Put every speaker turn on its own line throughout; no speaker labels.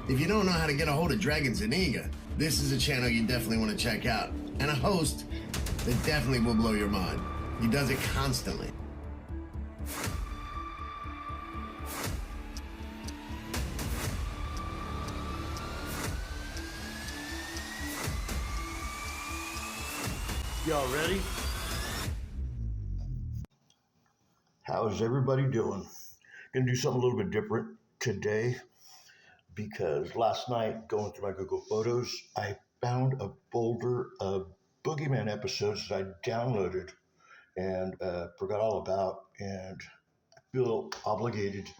If you don't know how to get a hold of Dragon Zaniga, this is a channel you definitely want to check out, and a host that definitely will blow your mind. He does it constantly.
Y'all ready? How's everybody doing? Gonna do something a little bit different today because last night, going through my Google Photos, I found a folder of Boogeyman episodes that I downloaded and forgot all about, and I feel obligated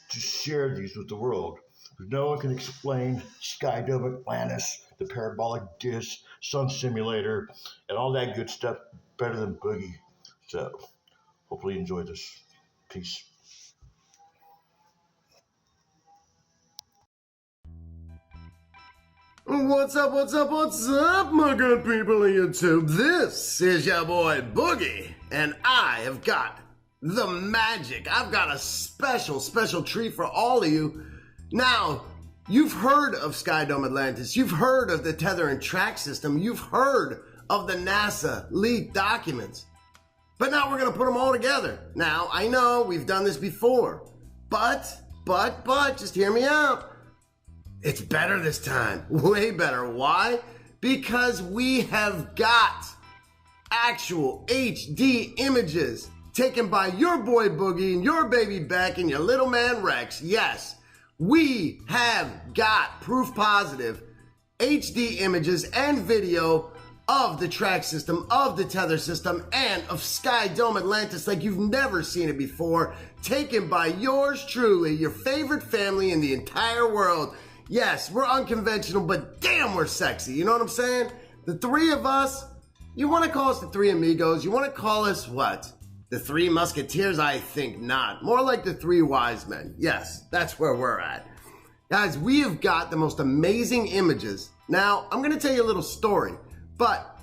to share these with the world. No one can explain Skydome Atlantis, the parabolic disc, Sun Simulator, and all that good stuff better than Boogie. So, hopefully you enjoy this. Peace.
What's up, my good people of YouTube? This is your boy Boogie, and I have got the magic. I've got a special treat for all of you. Now, you've heard of Skydome Atlantis, you've heard of the tether and track system, you've heard of the NASA leaked documents, but now we're gonna put them all together. Now, I know we've done this before, but, just hear me out. It's better this time, way better. Why? Because we have got actual HD images taken by your boy Boogie and your baby Beck and your little man Rex. Yes, we have got proof positive HD images and video of the track system, of the tether system, and of Skydome Atlantis like you've never seen it before, taken by yours truly, your favorite family in the entire world. Yes, we're unconventional, but damn, we're sexy. You know what I'm saying? The three of us, you want to call us the three amigos? You want to call us what? The three musketeers? I think not. More like the three wise men. Yes, that's where we're at. Guys, we have got the most amazing images. Now, I'm going to tell you a little story, but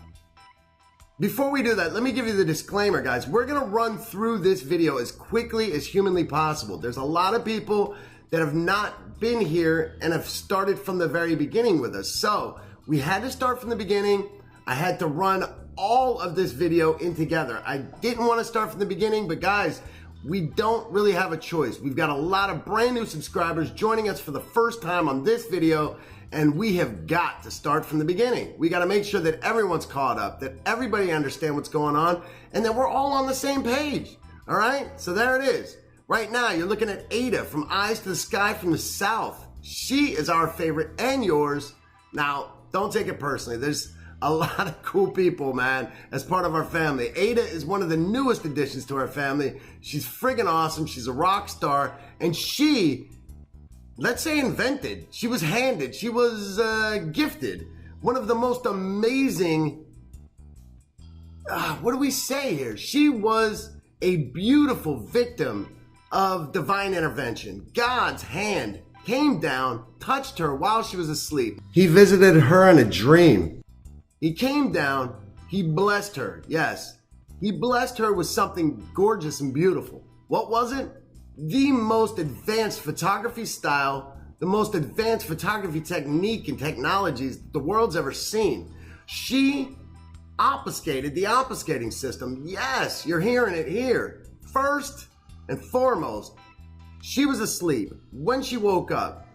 before we do that, let me give you the disclaimer, guys. We're going to run through this video as quickly as humanly possible. There's a lot of people that have not been here and have started from the very beginning with us. So we had to start from the beginning. I had to run all of this video in together. I didn't want to start from the beginning, but guys, we don't really have a choice. We've got a lot of brand new subscribers joining us for the first time on this video, and we have got to start from the beginning. We got to make sure that everyone's caught up, that everybody understands what's going on, and that we're all on the same page. All right, so there it is. Right now, you're looking at Ada from Eyes to the Sky from the South. She is our favorite and yours. Now, don't take it personally. There's a lot of cool people, man, as part of our family. Ada is one of the newest additions to our family. She's friggin' awesome. She's a rock star. And she, let's say invented, she was handed, she was gifted one of the most amazing, what do we say here? She was a beautiful victim of divine intervention. God's hand came down, touched her while she was asleep. He visited her in a dream. He came down, he blessed her. Yes, he blessed her with something gorgeous and beautiful. What was it? The most advanced photography style, the most advanced photography technique and technologies the world's ever seen. She obfuscated the obfuscating system. Yes, you're hearing it here. First and foremost, she was asleep. When she woke up,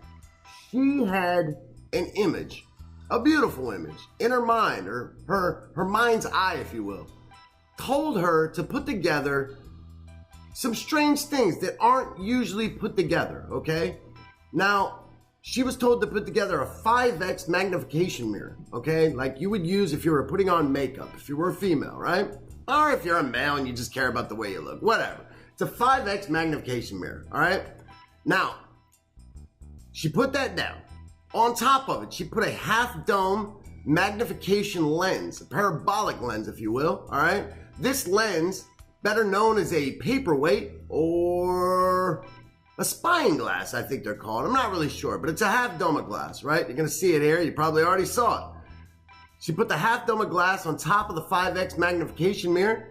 she had an image, a beautiful image, in her mind, or her mind's eye, if you will, told her to put together some strange things that aren't usually put together, okay? Now, she was told to put together a 5x magnification mirror, okay? Like you would use if you were putting on makeup, if you were a female, right? Or if you're a male and you just care about the way you look, whatever. It's a 5x magnification mirror, all right? Now, she put that down. On top of it, she put a half dome magnification lens, a parabolic lens, if you will, all right? This lens, better known as a paperweight or a spying glass, I think they're called. I'm not really sure, but it's a half dome of glass, right? You're gonna see it here. You probably already saw it. She put the half dome of glass on top of the 5x magnification mirror.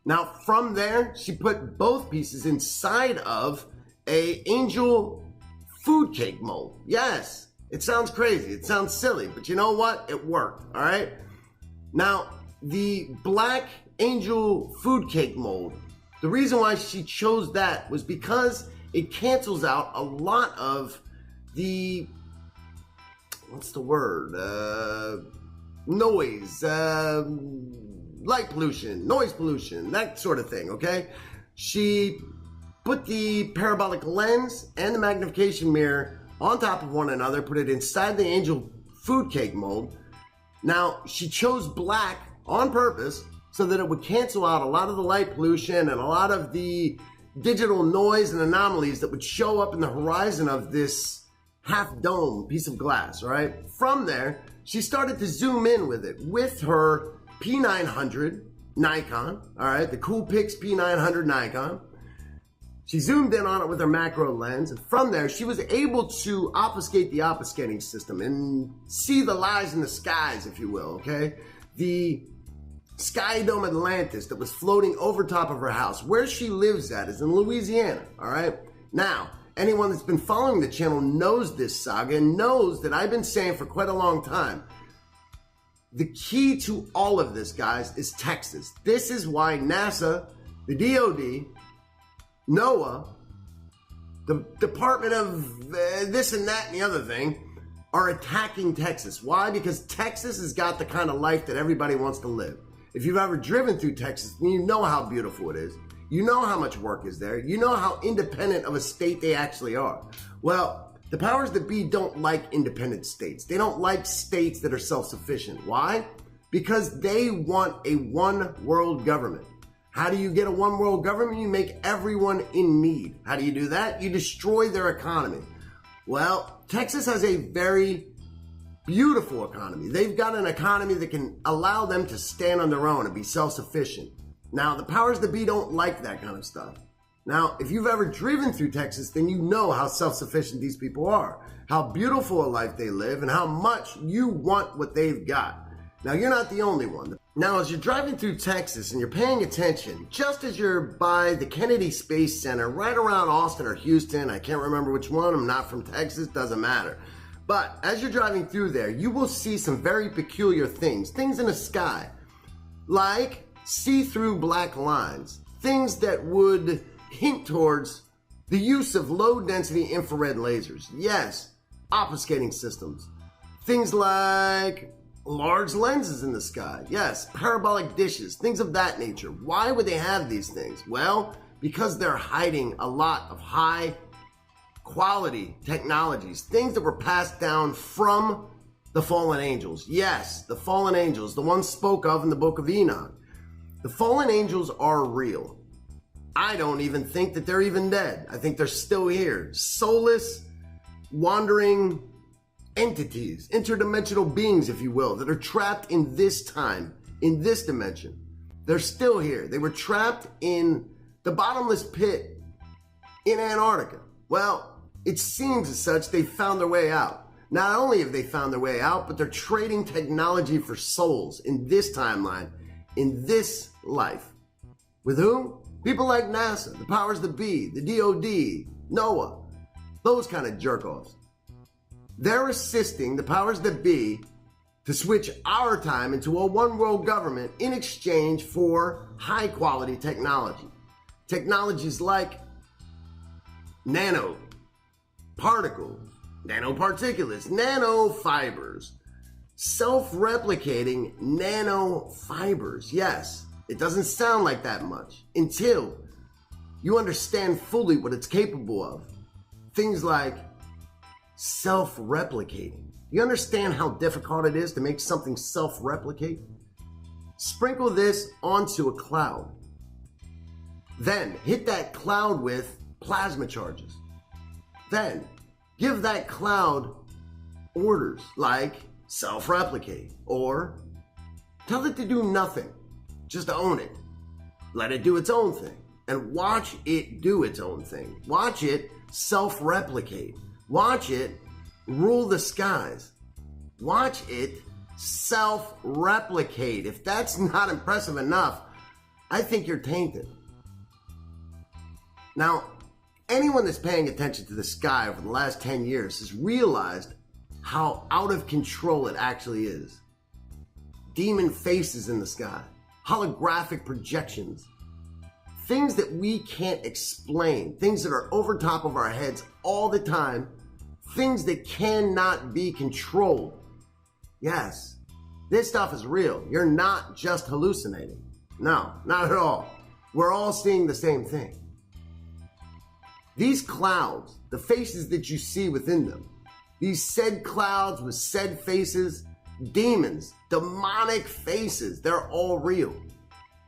Now, from there, she put both pieces inside of a angel food cake mold. Yes, it sounds crazy. It sounds silly, but you know what? It worked, all right? Now, the Black Angel food cake mold, the reason why she chose that was because it cancels out a lot of the, what's the word? Noise, light pollution, noise pollution, that sort of thing, okay? She put the parabolic lens and the magnification mirror on top of one another, put it inside the Angel food cake mold. Now, she chose black on purpose so that it would cancel out a lot of the light pollution and a lot of the digital noise and anomalies that would show up in the horizon of this half-dome piece of glass, right? From there, she started to zoom in with it with her P900 Nikon, all right, the Coolpix P900 Nikon. She zoomed in on it with her macro lens, and from there, she was able to obfuscate the obfuscating system and see the lies in the skies, if you will, okay? The Sky Dome Atlantis that was floating over top of her house. Where she lives at is in Louisiana, all right? Now, anyone that's been following the channel knows this saga and knows that I've been saying for quite a long time, the key to all of this, guys, is Texas. This is why NASA, the DOD, NOAA, the Department of this and that and the other thing are attacking Texas. Why? Because Texas has got the kind of life that everybody wants to live. If you've ever driven through Texas, you know how beautiful it is. You know how much work is there. You know how independent of a state they actually are. Well, the powers that be don't like independent states. They don't like states that are self-sufficient. Why? Because they want a one world government. How do you get a one world government? You make everyone in need. How do you do that? You destroy their economy. Well, Texas has a very beautiful economy. They've got an economy that can allow them to stand on their own and be self-sufficient. Now, the powers that be don't like that kind of stuff. Now, if you've ever driven through Texas, then you know how self-sufficient these people are, how beautiful a life they live, and how much you want what they've got. Now, you're not the only one. Now, as you're driving through Texas and you're paying attention, just as you're by the Kennedy Space Center, right around Austin or Houston, I can't remember which one, I'm not from Texas, doesn't matter. But as you're driving through there, you will see some very peculiar things in the sky, like see-through black lines, things that would hint towards the use of low-density infrared lasers. Yes, obfuscating systems. Things like large lenses in the sky. Yes, parabolic dishes, things of that nature. Why would they have these things? Well, because they're hiding a lot of high quality technologies, things that were passed down from the fallen angels. Yes, the fallen angels, the ones spoke of in the book of Enoch. The fallen angels are real. I don't even think that they're even dead. I think they're still here. Soulless, wandering entities, interdimensional beings, if you will, that are trapped in this time, in this dimension. They're still here. They were trapped in the bottomless pit in Antarctica. Well, it seems as such they found their way out. Not only have they found their way out, but they're trading technology for souls in this timeline, in this life. With whom? People like NASA, the powers that be, the DOD, NOAA, those kind of jerk-offs. They're assisting the powers that be to switch our time into a one-world government in exchange for high-quality technology. Technologies like nanoparticles, nanoparticulates, nanofibers, self-replicating nanofibers. Yes, it doesn't sound like that much until you understand fully what it's capable of. Things like self-replicating. You understand how difficult it is to make something self-replicate? Sprinkle this onto a cloud. Then hit that cloud with plasma charges. Then give that cloud orders like self-replicate, or tell it to do nothing, just own it. Let it do its own thing and watch it do its own thing. Watch it self-replicate. Watch it rule the skies. Watch it self-replicate. If that's not impressive enough, I think you're tainted. Now, anyone that's paying attention to the sky over the last 10 years has realized how out of control it actually is. Demon faces in the sky, holographic projections, things that we can't explain, things that are over top of our heads all the time, things that cannot be controlled. Yes, this stuff is real. You're not just hallucinating. No, not at all. We're all seeing the same thing. These clouds, the faces that you see within them, these said clouds with said faces, demons, demonic faces, they're all real.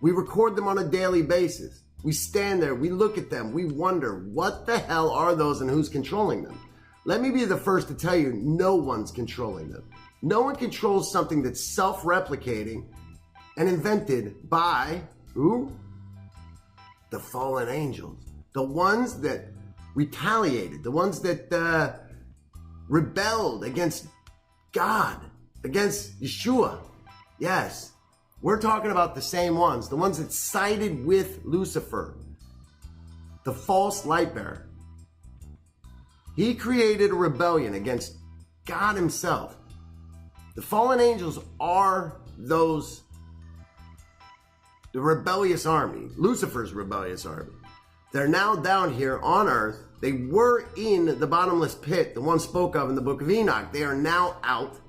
We record them on a daily basis. We stand there, we look at them, we wonder, what the hell are those and who's controlling them? Let me be the first to tell you, no one's controlling them. No one controls something that's self-replicating and invented by, who? The fallen angels. The ones that retaliated, the ones that rebelled against God, against Yeshua. Yes, we're talking about the same ones, the ones that sided with Lucifer, the false light bearer. He created a rebellion against God himself. The fallen angels are the rebellious army, Lucifer's rebellious army. They're now down here on earth. They were in the bottomless pit, the one spoke of in the book of Enoch. They are now out.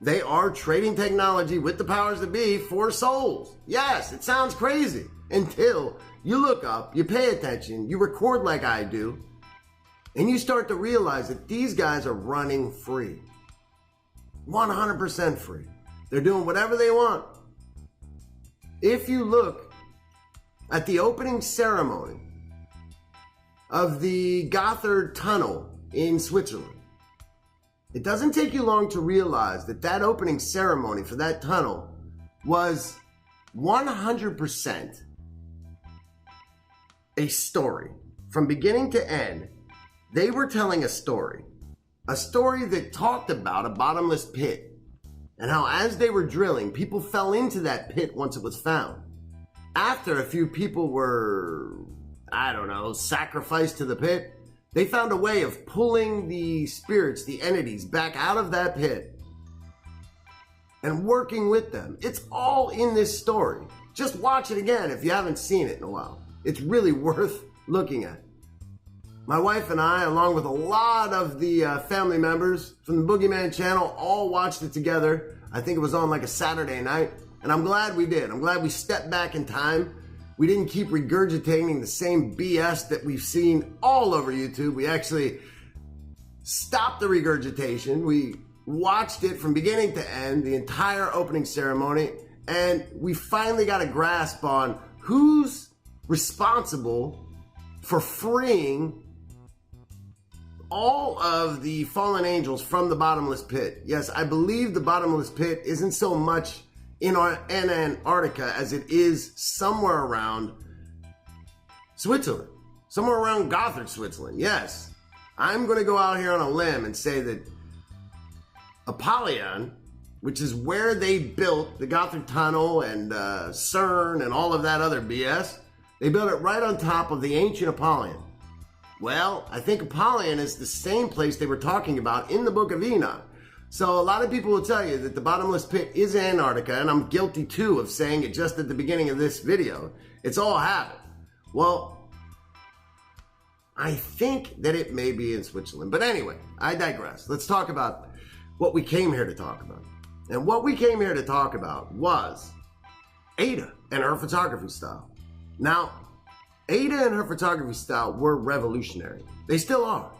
They are trading technology with the powers that be for souls. Yes, it sounds crazy until you look up, you pay attention, you record like I do, and you start to realize that these guys are running free. 100% free. They're doing whatever they want. If you look at the opening ceremony of the Gotthard Tunnel in Switzerland, it doesn't take you long to realize that that opening ceremony for that tunnel was 100% a story. From beginning to end, they were telling a story that talked about a bottomless pit and how as they were drilling, people fell into that pit once it was found. After a few people were, sacrificed to the pit, they found a way of pulling the spirits, the entities, back out of that pit and working with them. It's all in this story. Just watch it again if you haven't seen it in a while. It's really worth looking at. My wife and I, along with a lot of the family members from the Boogeyman channel, all watched it together. I think it was on like a Saturday night, and I'm glad we did. I'm glad we stepped back in time. We didn't keep regurgitating the same BS that we've seen all over YouTube. We actually stopped the regurgitation. We watched it from beginning to end, the entire opening ceremony, and we finally got a grasp on who's responsible for freeing all of the fallen angels from the bottomless pit. Yes, I believe the bottomless pit isn't so much in Antarctica as it is somewhere around Switzerland, somewhere around Gotthard, Switzerland. Yes, I'm going to go out here on a limb and say that Apollyon, which is where they built the Gotthard Tunnel and CERN and all of that other BS, they built it right on top of the ancient Apollyon. Well, I think Apollyon is the same place they were talking about in the book of Enoch. So a lot of people will tell you that the bottomless pit is Antarctica, and I'm guilty too of saying it just at the beginning of this video. It's all habit. Well, I think that it may be in Switzerland. But anyway, I digress. Let's talk about what we came here to talk about. And what we came here to talk about was Ada and her photography style. Now, Ada and her photography style were revolutionary. They still are.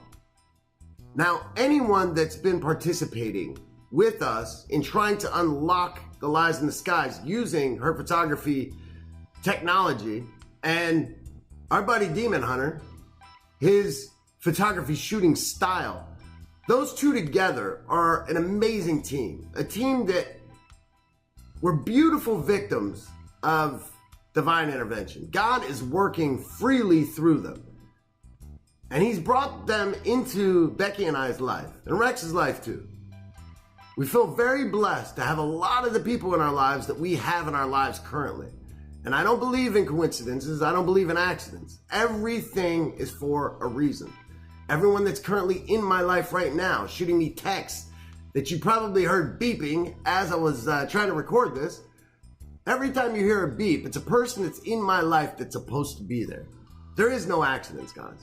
Now, anyone that's been participating with us in trying to unlock the lies in the skies using her photography technology, and our buddy Demon Hunter, his photography shooting style, those two together are an amazing team. A team that were beautiful victims of divine intervention. God is working freely through them. And he's brought them into Becky and I's life, and Rex's life too. We feel very blessed to have a lot of the people in our lives that we have in our lives currently. And I don't believe in coincidences. I don't believe in accidents. Everything is for a reason. Everyone that's currently in my life right now, shooting me texts that you probably heard beeping as I was trying to record this. Every time you hear a beep, it's a person that's in my life that's supposed to be there. There is no accidents, guys.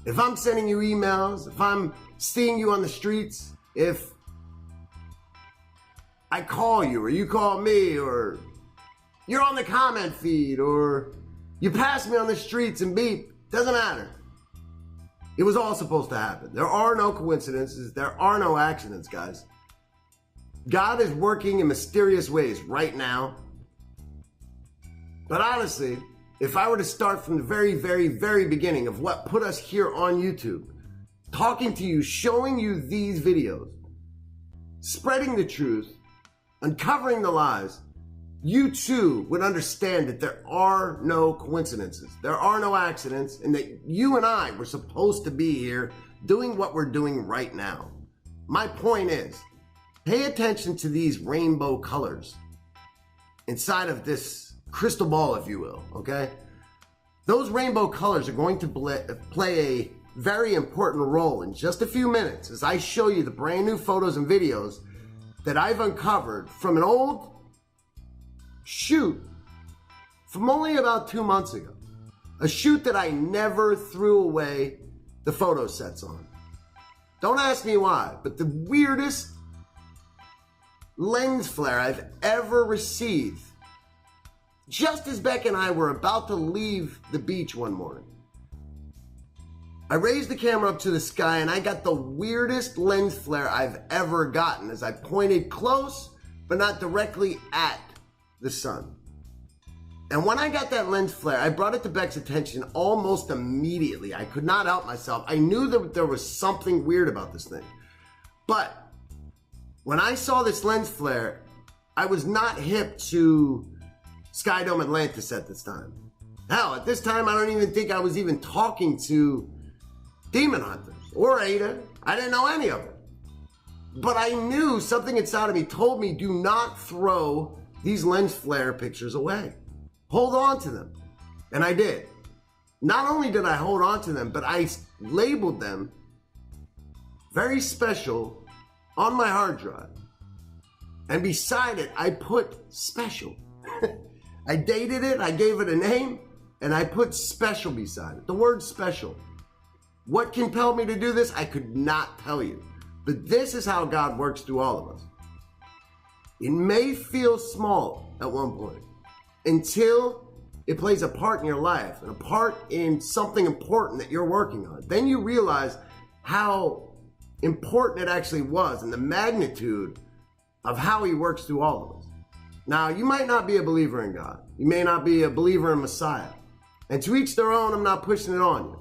If I'm sending you emails, if I'm seeing you on the streets, if I call you or you call me, or you're on the comment feed, or you pass me on the streets and beep, doesn't matter. It was all supposed to happen. There are no coincidences. There are no accidents, guys. God is working in mysterious ways right now. But honestly, if I were to start from the very, very, very beginning of what put us here on YouTube, talking to you, showing you these videos, spreading the truth, uncovering the lies, you too would understand that there are no coincidences. There are no accidents, and that you and I were supposed to be here doing what we're doing right now. My point is, pay attention to these rainbow colors inside of this crystal ball, if you will, okay? Those rainbow colors are going to play a very important role in just a few minutes as I show you the brand new photos and videos that I've uncovered from an old shoot from only about 2 months ago. A shoot that I never threw away the photo sets on. Don't ask me why, but the weirdest lens flare I've ever received, just as Beck and I were about to leave the beach one morning. I raised the camera up to the sky and I got the weirdest lens flare I've ever gotten as I pointed close, but not directly at the sun. And when I got that lens flare, I brought it to Beck's attention almost immediately. I could not help myself. I knew that there was something weird about this thing. But when I saw this lens flare, I was not hip to Skydome Atlantis at this time. Hell, at this time, I don't even think I was even talking to Demon Hunters or Ada. I didn't know any of it. But I knew something inside of me told me, do not throw these lens flare pictures away. Hold on to them. And I did. Not only did I hold on to them, but I labeled them very special on my hard drive. And beside it, I put special. I dated it, I gave it a name, and I put special beside it. The word special. What compelled me to do this? I could not tell you. But this is how God works through all of us. It may feel small at one point until it plays a part in your life and a part in something important that you're working on. Then you realize how important it actually was and the magnitude of how he works through all of us. Now, you might not be a believer in God. You may not be a believer in Messiah. And to each their own, I'm not pushing it on you.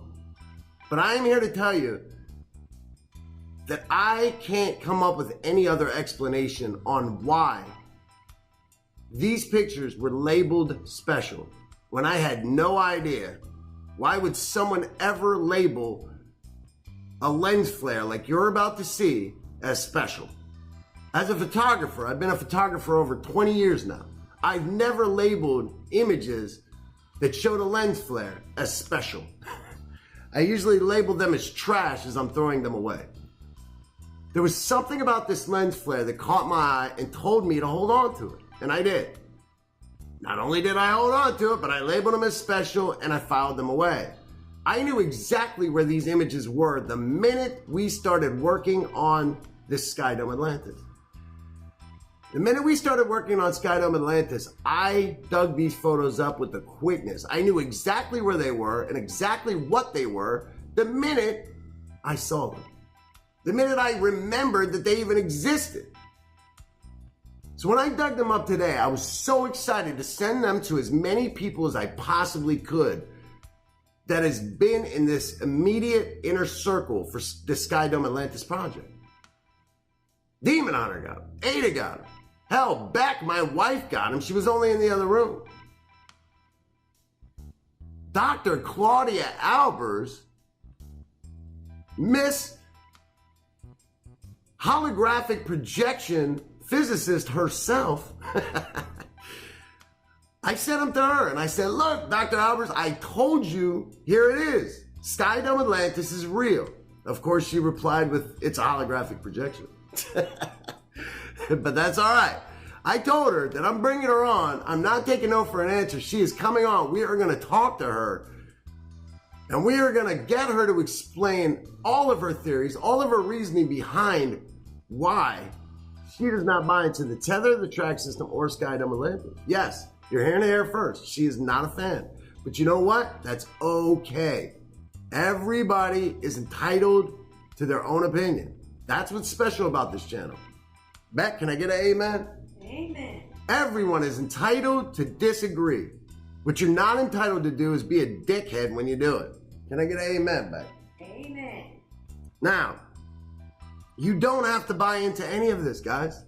But I am here to tell you that I can't come up with any other explanation on why these pictures were labeled special when I had no idea. Why would someone ever label a lens flare like you're about to see as special? As a photographer, I've been a photographer over 20 years now. I've never labeled images that showed a lens flare as special. I usually label them as trash as I'm throwing them away. There was something about this lens flare that caught my eye and told me to hold on to it, and I did. Not only did I hold on to it, but I labeled them as special and I filed them away. I knew exactly where these images were the minute we started working on this Skydome Atlantis. The minute we started working on Skydome Atlantis, I dug these photos up with the quickness. I knew exactly where they were and exactly what they were the minute I saw them. The minute I remembered that they even existed. So when I dug them up today, I was so excited to send them to as many people as I possibly could that has been in this immediate inner circle for the Skydome Atlantis project. Demon Hunter got him. Ada got him. Hell, Beck, my wife, got him. She was only in the other room. Dr. Claudia Albers, Miss Holographic Projection physicist herself, I sent them to her and I said, look, Dr. Albers, I told you, here it is. Sky Dome Atlantis is real. Of course, she replied with, it's a holographic projection. But that's all right. I told her that I'm bringing her on. I'm not taking no for an answer. She is coming on. We are going to talk to her. And we are going to get her to explain all of her theories, all of her reasoning behind why she does not buy into the tether, the track system, or Sky Dome Atlantis. Yes, you're hearing it here first. She is not a fan. But you know what? That's okay. Everybody is entitled to their own opinion. That's what's special about this channel. Beck, can I get an amen?
Amen.
Everyone is entitled to disagree. What you're not entitled to do is be a dickhead when you do it. Can I get an amen, Beck?
Amen.
Now, you don't have to buy into any of this, guys.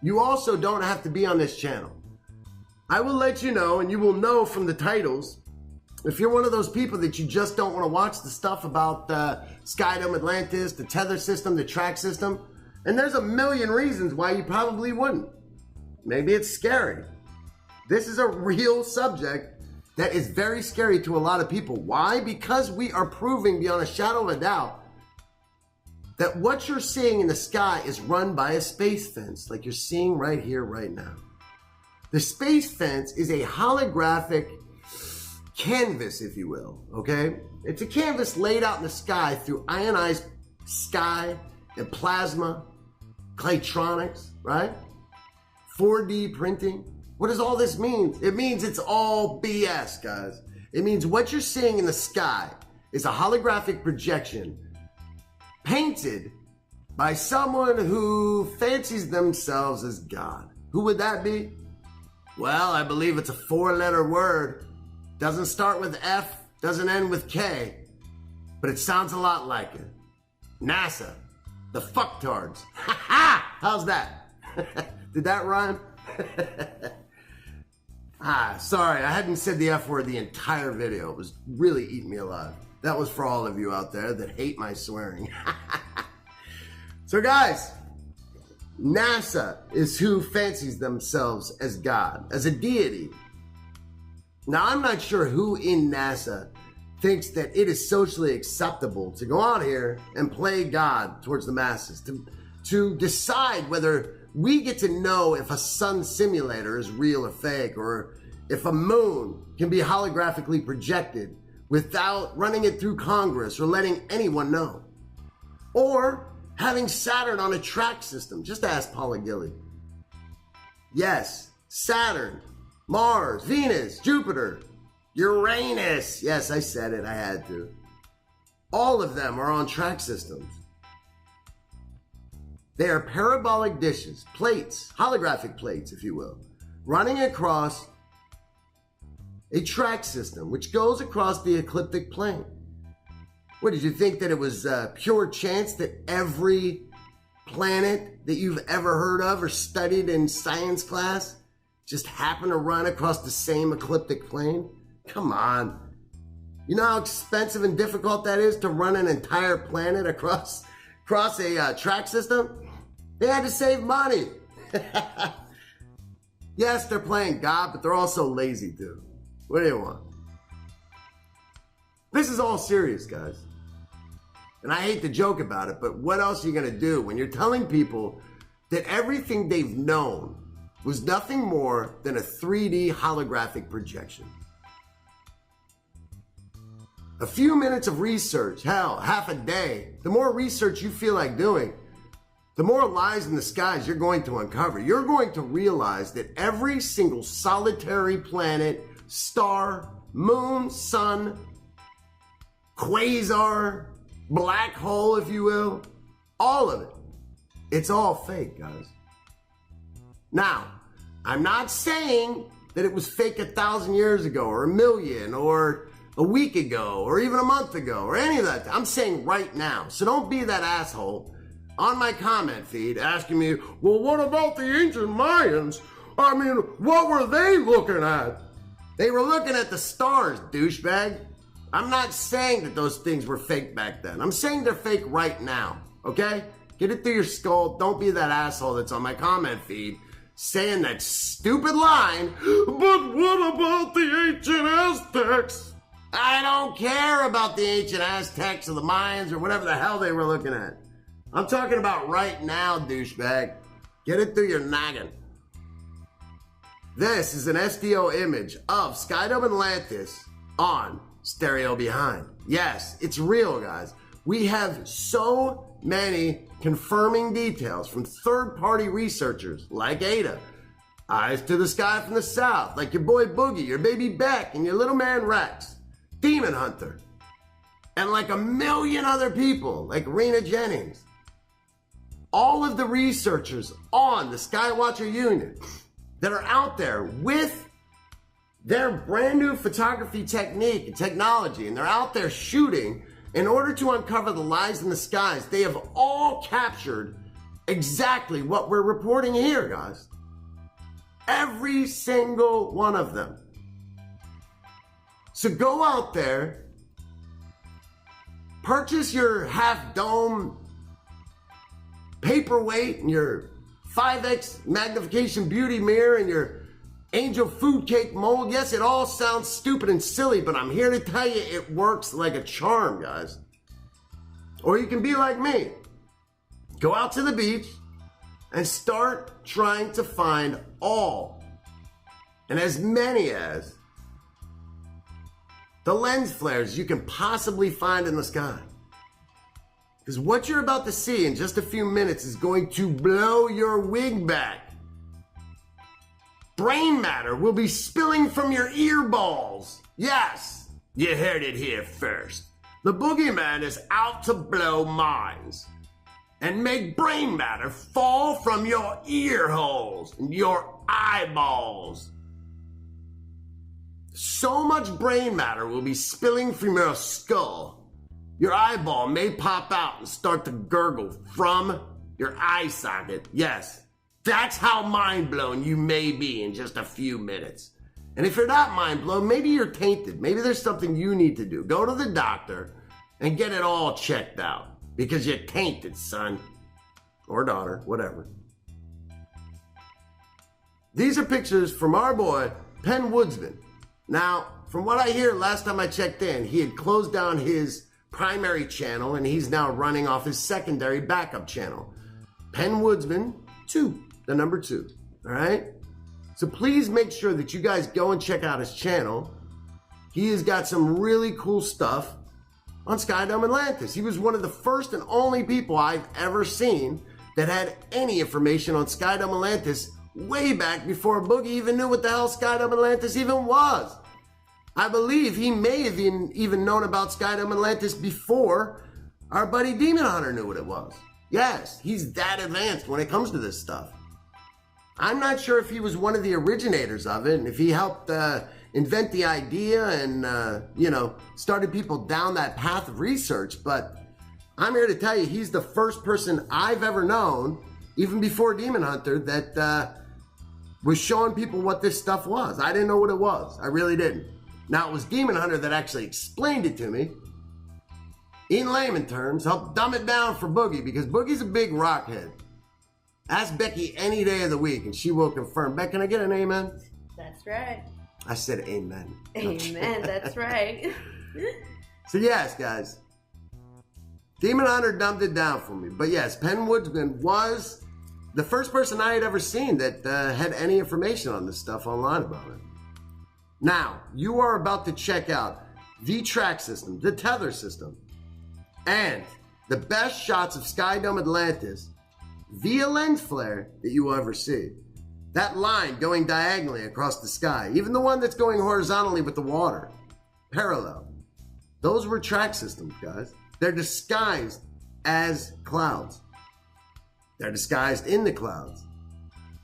You also don't have to be on this channel. I will let you know, and you will know from the titles, if you're one of those people that you just don't want to watch the stuff about Sky Dome Atlantis, the tether system, the track system, and there's a million reasons why you probably wouldn't. Maybe it's scary. This is a real subject that is very scary to a lot of people. Why? Because we are proving beyond a shadow of a doubt that what you're seeing in the sky is run by a space fence, like you're seeing right here, right now. The space fence is a holographic canvas, if you will, okay? It's a canvas laid out in the sky through ionized sky and plasma, claytronics, right? 4D printing. What does all this mean? It means it's all BS, guys. It means what you're seeing in the sky is a holographic projection painted by someone who fancies themselves as God. Who would that be? Well, I believe it's a 4-letter word. Doesn't start with F, doesn't end with K, but it sounds a lot like it. NASA, the fucktards. Ha ha! How's that? Did that rhyme? Sorry, I hadn't said the F word the entire video. It was really eating me alive. That was for all of you out there that hate my swearing. So guys, NASA is who fancies themselves as God, as a deity. Now, I'm not sure who in NASA thinks that it is socially acceptable to go out here and play God towards the masses, to decide whether we get to know if a sun simulator is real or fake, or if a moon can be holographically projected without running it through Congress or letting anyone know. Or having Saturn on a track system. Just ask Paula Gilly. Yes, Saturn, Mars, Venus, Jupiter, Uranus. Yes, I said it, I had to. All of them are on track systems. They are parabolic dishes, plates, holographic plates, if you will, running across a track system, which goes across the ecliptic plane. What, did you think that it was pure chance that every planet that you've ever heard of or studied in science class just happened to run across the same ecliptic plane? Come on. You know how expensive and difficult that is to run an entire planet across a track system? They had to save money. Yes, they're playing God, but they're also lazy too. What do you want? This is all serious, guys. And I hate to joke about it, but what else are you going to do when you're telling people that everything they've known was nothing more than a 3D holographic projection? A few minutes of research, hell, half a day, the more research you feel like doing, the more lies in the skies you're going to uncover. You're going to realize that every single solitary planet, star, moon, sun, quasar, black hole, if you will, all of it, it's all fake, guys. Now, I'm not saying that it was fake 1,000 years ago, or 1,000,000, or a week ago, or even a month ago, or any of that. I'm saying right now. So don't be that asshole on my comment feed asking me, well, what about the ancient Mayans? I mean, what were they looking at? They were looking at the stars, douchebag. I'm not saying that those things were fake back then. I'm saying they're fake right now, okay? Get it through your skull. Don't be that asshole that's on my comment feed saying that stupid line, but what about the ancient Aztecs? I don't care about the ancient Aztecs or the Mayans or whatever the hell they were looking at. I'm talking about right now, douchebag. Get it through your noggin. This is an SDO image of Skydome Atlantis on Stereo Behind. Yes, it's real, guys. We have so many confirming details from third-party researchers like Ada, Eyes to the Sky from the South, like your boy Boogie, your baby Beck, and your little man Rex, Demon Hunter, and like a million other people like Rena Jennings. All of the researchers on the Skywatcher unit that are out there with their brand new photography technique and technology, and they're out there shooting in order to uncover the lies in the skies. They have all captured exactly what we're reporting here, guys. Every single one of them. So go out there, purchase your half dome paperweight and your 5x magnification beauty mirror and your angel food cake mold. Yes, it all sounds stupid and silly, but I'm here to tell you it works like a charm, guys. Or you can be like me. Go out to the beach and start trying to find all and as many as the lens flares you can possibly find in the sky. Because what you're about to see in just a few minutes is going to blow your wig back. Brain matter will be spilling from your earballs. Yes, you heard it here first. The boogeyman is out to blow minds and make brain matter fall from your ear holes and your eyeballs. So much brain matter will be spilling from your skull. Your eyeball may pop out and start to gurgle from your eye socket. Yes, that's how mind-blown you may be in just a few minutes. And if you're not mind-blown, maybe you're tainted. Maybe there's something you need to do. Go to the doctor and get it all checked out. Because you're tainted, son. Or daughter, whatever. These are pictures from our boy, Penn Woodsman. Now, from what I hear, last time I checked in, he had closed down his primary channel and he's now running off his secondary backup channel. Penn Woodsman 2, the number 2, all right? So please make sure that you guys go and check out his channel. He has got some really cool stuff on Skydome Atlantis. He was one of the first and only people I've ever seen that had any information on Skydome Atlantis way back before Boogie even knew what the hell Skydome Atlantis even was. I believe he may have even known about Skydome Atlantis before our buddy Demon Hunter knew what it was. Yes, he's that advanced when it comes to this stuff. I'm not sure if he was one of the originators of it and if he helped invent the idea and, started people down that path of research, but I'm here to tell you he's the first person I've ever known, even before Demon Hunter, that was showing people what this stuff was. I didn't know what it was. I really didn't. Now, it was Demon Hunter that actually explained it to me in layman terms, helped dumb it down for Boogie, because Boogie's a big rockhead. Ask Becky any day of the week, and she will confirm. Beck, can I get an amen?
That's right.
I said amen.
Amen. That's right.
So yes, guys. Demon Hunter dumbed it down for me. But yes, Penn Woodsman was the first person I had ever seen that had any information on this stuff online about it. Now, you are about to check out the track system, the tether system, and the best shots of Skydome Atlantis via lens flare that you will ever see. That line going diagonally across the sky, even the one that's going horizontally with the water, parallel. Those were track systems, guys. They're disguised as clouds. They're disguised in the clouds.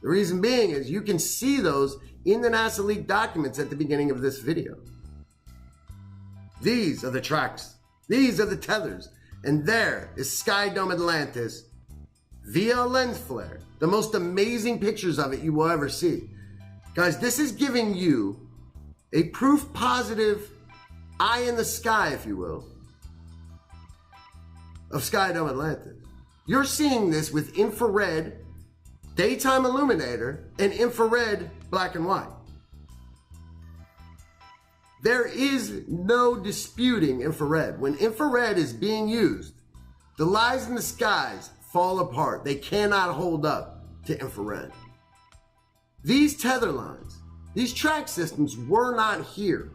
The reason being is you can see those in the NASA leaked documents at the beginning of this video. These are the tracks. These are the tethers. And there is Skydome Atlantis via a lens flare. The most amazing pictures of it you will ever see. Guys, this is giving you a proof positive eye in the sky, if you will, of Skydome Atlantis. You're seeing this with infrared daytime illuminator, and infrared black and white. There is no disputing infrared. When infrared is being used, the lies in the skies fall apart. They cannot hold up to infrared. These tether lines, these track systems were not here.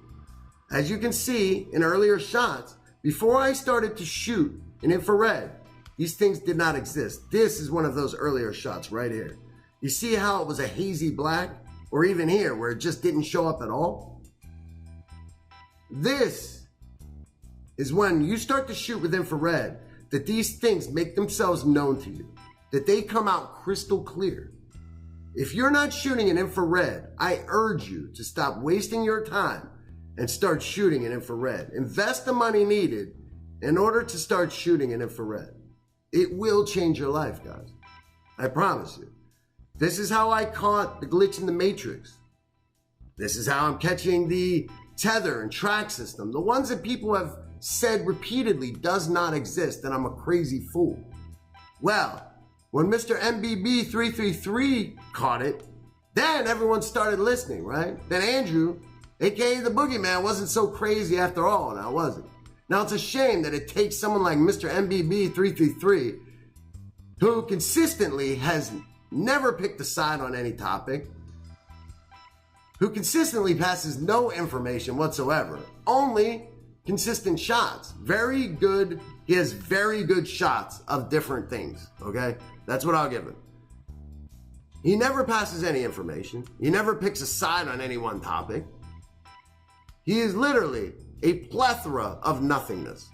As you can see in earlier shots, before I started to shoot in infrared, these things did not exist. This is one of those earlier shots right here. You see how it was a hazy black? Or even here where it just didn't show up at all? This is when you start to shoot with infrared that these things make themselves known to you, that they come out crystal clear. If you're not shooting in infrared, I urge you to stop wasting your time and start shooting in infrared. Invest the money needed in order to start shooting in infrared. It will change your life, guys. I promise you. This is how I caught the glitch in the matrix. This is how I'm catching the tether and track system. The ones that people have said repeatedly does not exist, and I'm a crazy fool. Well, when Mr. MBB333 caught it, then everyone started listening, right? Then Andrew, aka the Boogeyman, wasn't so crazy after all, now was it? Now it's a shame that it takes someone like Mr. MBB333, who consistently has never picked a side on any topic, who consistently passes no information whatsoever, only consistent shots. Very good, he has very good shots of different things, okay? That's what I'll give him. He never passes any information. He never picks a side on any one topic. He is literally a plethora of nothingness,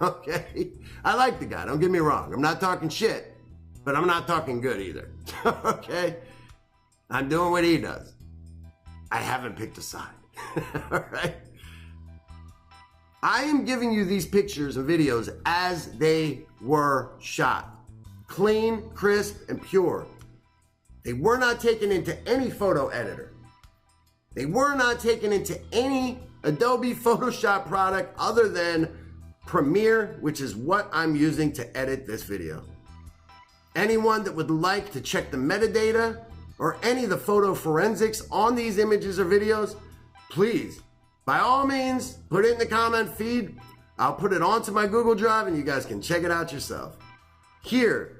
okay? I like the guy, don't get me wrong. I'm not talking shit, but I'm not talking good either, okay? I'm doing what he does. I haven't picked a side, all right? I am giving you these pictures and videos as they were shot. Clean, crisp, and pure. They were not taken into any photo editor. They were not taken into any Adobe Photoshop product other than Premiere, which is what I'm using to edit this video. Anyone that would like to check the metadata or any of the photo forensics on these images or videos, please, by all means, put it in the comment feed. I'll put it onto my Google Drive and you guys can check it out yourself. Here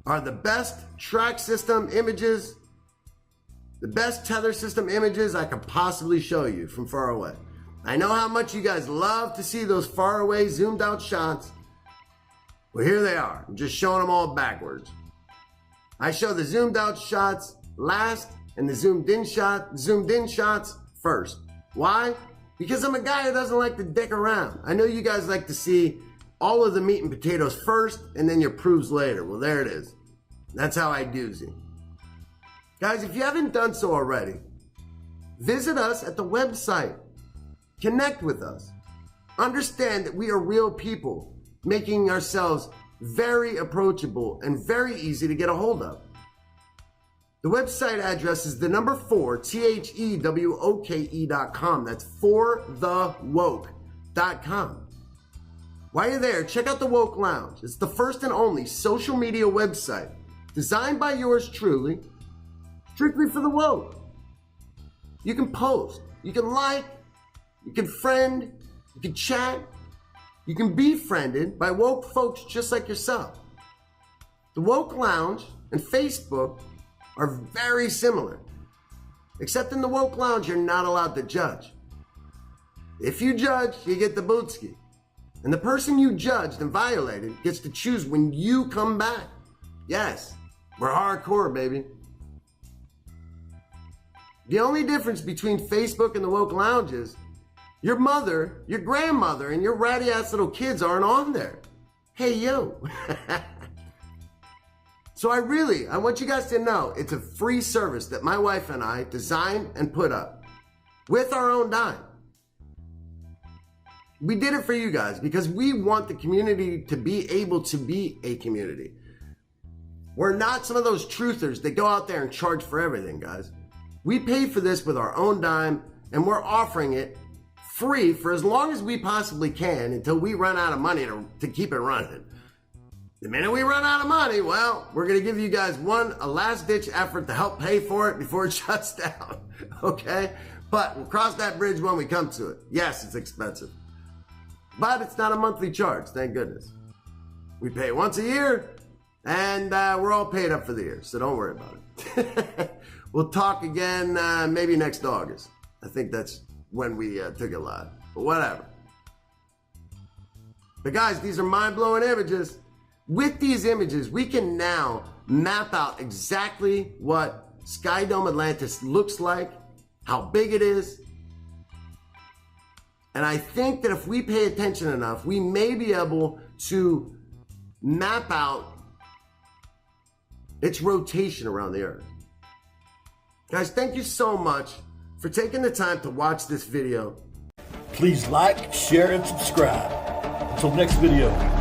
are the best track system images, the best tether system images I could possibly show you from far away. I know how much you guys love to see those far away zoomed out shots. Well, here they are. I'm just showing them all backwards. I show the zoomed out shots last and the zoomed in shots first. Why? Because I'm a guy who doesn't like to dick around. I know you guys like to see all of the meat and potatoes first and then your proofs later. Well, there it is. That's how I doozy. Guys, if you haven't done so already, visit us at the website. Connect with us. Understand that we are real people, making ourselves very approachable and very easy to get a hold of. The website address is the number 4, THEWOKE.com. That's forthewoke.com. While you're there, check out the Woke Lounge. It's the first and only social media website designed by yours truly, strictly for the woke. You can post, you can like, you can friend, you can chat, you can be friended by woke folks just like yourself. The Woke Lounge and Facebook are very similar, except in the Woke Lounge, you're not allowed to judge. If you judge, you get the bootski. And the person you judged and violated gets to choose when you come back. Yes, we're hardcore, baby. The only difference between Facebook and the Woke Lounge is your mother, your grandmother, and your ratty ass little kids aren't on there. Hey, yo. So I want you guys to know it's a free service that my wife and I designed and put up with our own dime. We did it for you guys because we want the community to be able to be a community. We're not some of those truthers that go out there and charge for everything, guys. We paid for this with our own dime and we're offering it free for as long as we possibly can until we run out of money to keep it running. The minute we run out of money, well, we're going to give you guys a last-ditch effort to help pay for it before it shuts down, okay? But we'll cross that bridge when we come to it. Yes, it's expensive. But it's not a monthly charge, thank goodness. We pay once a year, and we're all paid up for the year, so don't worry about it. We'll talk again maybe next August. I think that's when we took it live, but whatever. But guys, these are mind-blowing images. With these images, we can now map out exactly what Sky Dome Atlantis looks like, how big it is. And I think that if we pay attention enough, we may be able to map out its rotation around the Earth. Guys, thank you so much for taking the time to watch this video.
Please like, share, and subscribe. Until next video.